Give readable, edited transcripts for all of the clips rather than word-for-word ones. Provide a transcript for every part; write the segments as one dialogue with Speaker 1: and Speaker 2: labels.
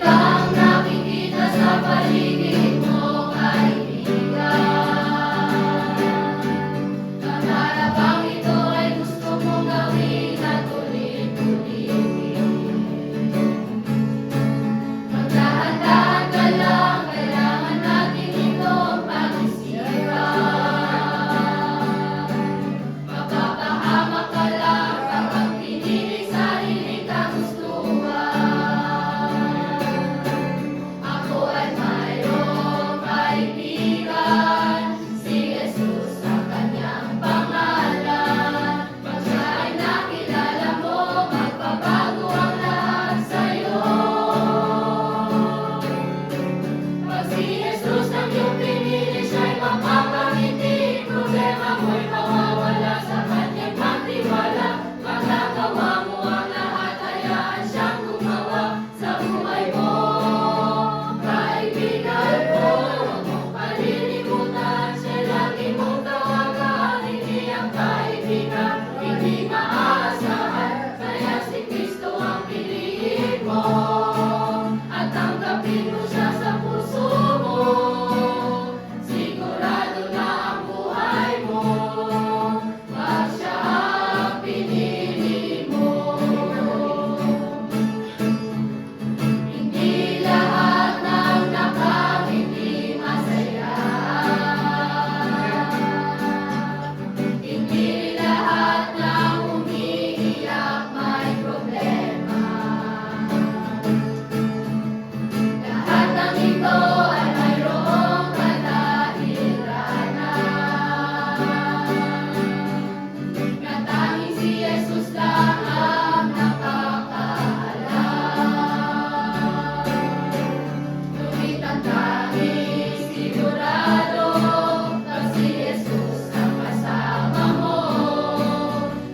Speaker 1: kang nakikita sa paligid mo, kaibigan. Pangarap ang ito ay gusto mong gawin at ulit-ulitin. Magdahan-dahan ka lang, kailangan natin itong pag-isipan. Mapapahamak ka lang kapag pinili sarili kang gustuhan. Ako ay mayroong kaibigan, si Jesus ang kanyang pangalan. Pag siya ay nakilala mo, magbabago ang lahat sa'yo. Pag si Jesus ang iyong pinili, siya'y mapapangiti. Problema mo'y mawawala, sa kanyang magtiwala. Magagawa mo ang lahat, hayaan siyang gumawa sa buhay mo. Kaibigan ko, huwag mong palilimutan, siya lagi mong tawagan. Hindi ang kaibigan, hindi maaasahan, kaya si Kristo ang piliin mo. At tanggapin mo siya sa puso mo, sigurado na ang buhay mo, pag siya ang pinili mo. Hindi lahat ng nakangiti masaya, hindi lahat ng umiiyak may problema. Lahat ng ito ay mayroong kadahilanan, na tanging si Jesus lang ang nakakaalam. Ngunit ang tanging sigurado, pag si Jesus ang kasama mo,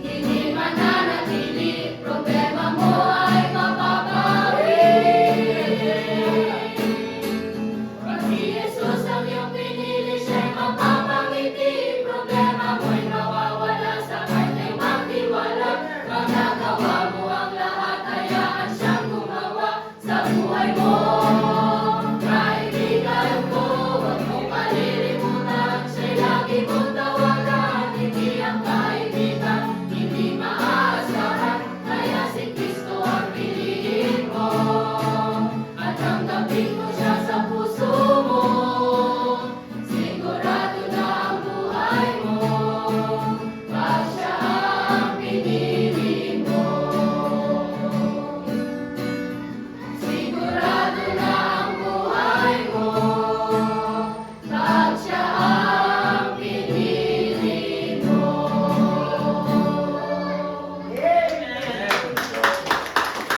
Speaker 1: hindi mananatili, problema mo ay mapapawi. Pag si Jesus ang iyong pinili, siya'y mapapangiti. Problema mo'y mawawala, sa kanya'y magtiwala. Magagawa mo ang lahat, hayaan siyang gumawa sa buhay mo.